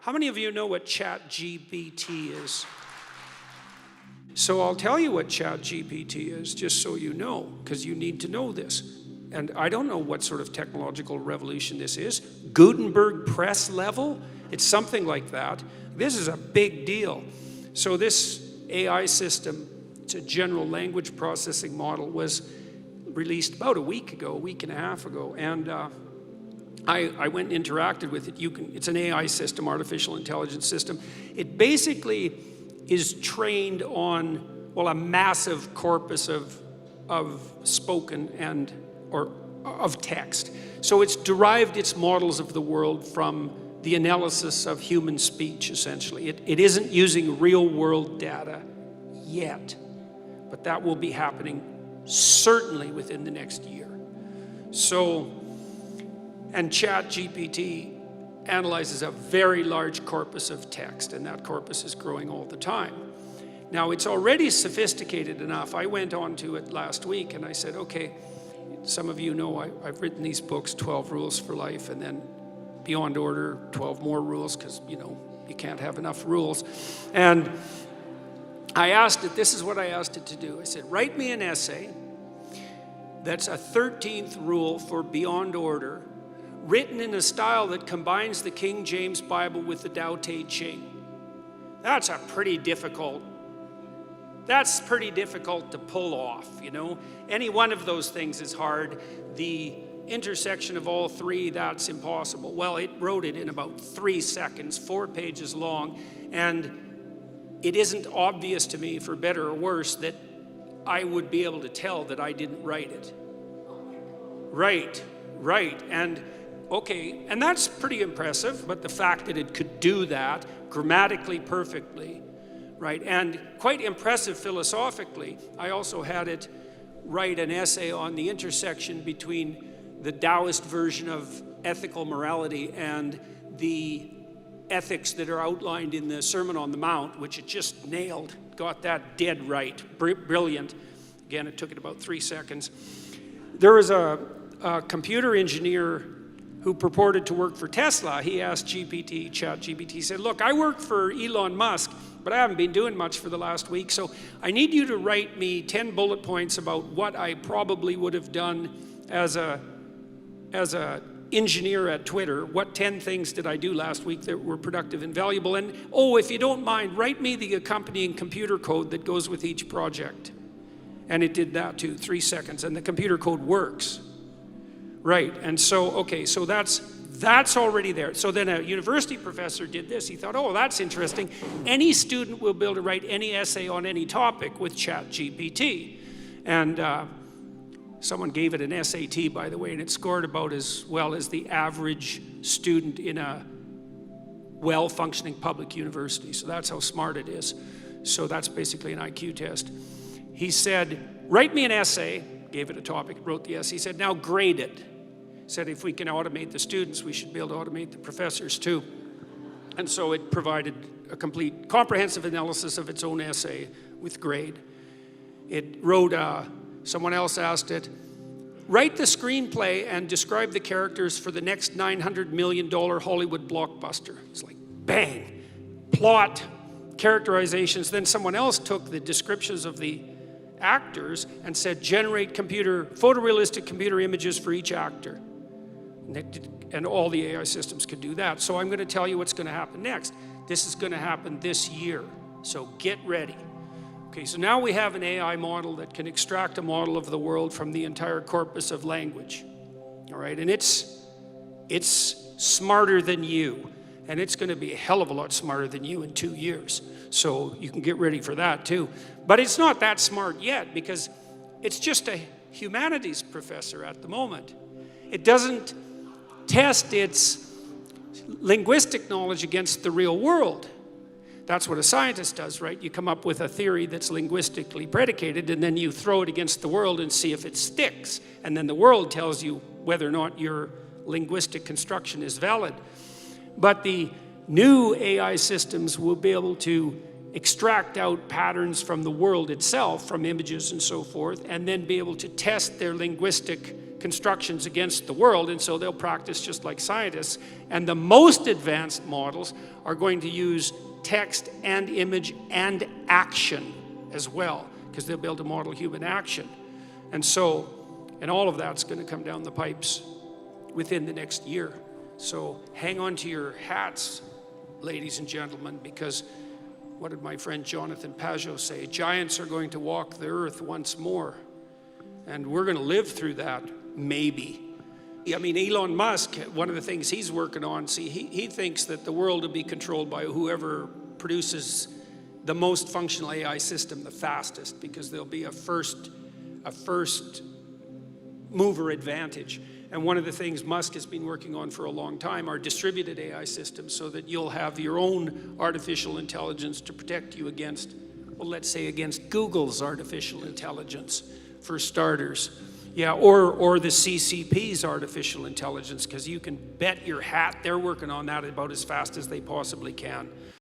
How many of you know what Chat GPT is? So I'll tell you what Chat GPT is, just so you know, because you need to know this. And I don't know what sort of technological revolution this is. Gutenberg press level? It's something like that. This is a big deal. So this AI system, it's a general language processing model, was released about a week and a half ago. And I went and interacted with it. It's an AI system, artificial intelligence system. It basically is trained on, well, a massive corpus of spoken or of text. So it's derived its models of the world from the analysis of human speech, essentially. It isn't using real world data yet, but that will be happening certainly within the next year. So, and Chat GPT analyzes a very large corpus of text, and that corpus is growing all the time. Now, it's already sophisticated enough. I went on to it last week and I said, okay, some of you know I've written these books, 12 Rules for Life, and then Beyond Order, 12 more rules, because, you know, you can't have enough rules. And I asked it, this is what I asked it to do. I said, write me an essay that's a 13th rule for Beyond Order, written in a style that combines the King James Bible with the Tao Te Ching. That's pretty difficult to pull off, you know. Any one of those things is hard. The intersection of all three, that's impossible. Well, it wrote it in about 3 seconds, 4 pages long, and it isn't obvious to me, for better or worse, that I would be able to tell that I didn't write it. Right, and okay, and that's pretty impressive, but the fact that it could do that grammatically perfectly, right, and quite impressive philosophically. I also had it write an essay on the intersection between the Taoist version of ethical morality and the ethics that are outlined in the Sermon on the Mount, which it just nailed, got that dead right, brilliant. Again, it took it about 3 seconds. There was a computer engineer who purported to work for Tesla. He asked Chat GPT, he said, look, I work for Elon Musk, but I haven't been doing much for the last week, so I need you to write me 10 bullet points about what I probably would have done as a engineer at Twitter. What 10 things did I do last week that were productive and valuable? And oh, if you don't mind, write me the accompanying computer code that goes with each project. And it did that too, 3 seconds, and the computer code works. Right, and so, okay, so that's already there. So then a university professor did this. He thought, oh, that's interesting. Any student will be able to write any essay on any topic with Chat GPT. And someone gave it an SAT, by the way, and it scored about as well as the average student in a well-functioning public university. So that's how smart it is. So that's basically an IQ test. He said, write me an essay, gave it a topic, wrote the essay. He said, now grade it. He said, if we can automate the students, we should be able to automate the professors too. And so it provided a complete, comprehensive analysis of its own essay with grade. It wrote, someone else asked it, write the screenplay and describe the characters for the next $900 million Hollywood blockbuster. It's like, bang, plot, characterizations. Then someone else took the descriptions of the actors and said, generate photorealistic computer images for each actor. And all the AI systems could do that. So I'm going to tell you what's going to happen next. This is going to happen this year. So get ready. Okay, so now we have an AI model that can extract a model of the world from the entire corpus of language. All right, and it's smarter than you. And it's going to be a hell of a lot smarter than you in 2 years. So you can get ready for that too. But it's not that smart yet because it's just a humanities professor at the moment. It doesn't test its linguistic knowledge against the real world. That's what a scientist does, right? You come up with a theory that's linguistically predicated and then you throw it against the world and see if it sticks. And then the world tells you whether or not your linguistic construction is valid. But the new AI systems will be able to extract out patterns from the world itself, from images and so forth, and then be able to test their linguistic constructions against the world, and so they'll practice just like scientists. And the most advanced models are going to use text and image and action as well, because they'll be able to model human action. And so, and all of that's going to come down the pipes within the next year. So hang on to your hats, ladies and gentlemen, because what did my friend Jonathan Pajot say? Giants are going to walk the earth once more. And we're going to live through that, maybe. I mean, Elon Musk, one of the things he's working on, see, he thinks that the world will be controlled by whoever produces the most functional AI system the fastest, because there'll be a first mover advantage. And one of the things Musk has been working on for a long time are distributed AI systems, so that you'll have your own artificial intelligence to protect you against, well, let's say against Google's artificial intelligence, for starters. Yeah, or the CCP's artificial intelligence, because you can bet your hat they're working on that about as fast as they possibly can.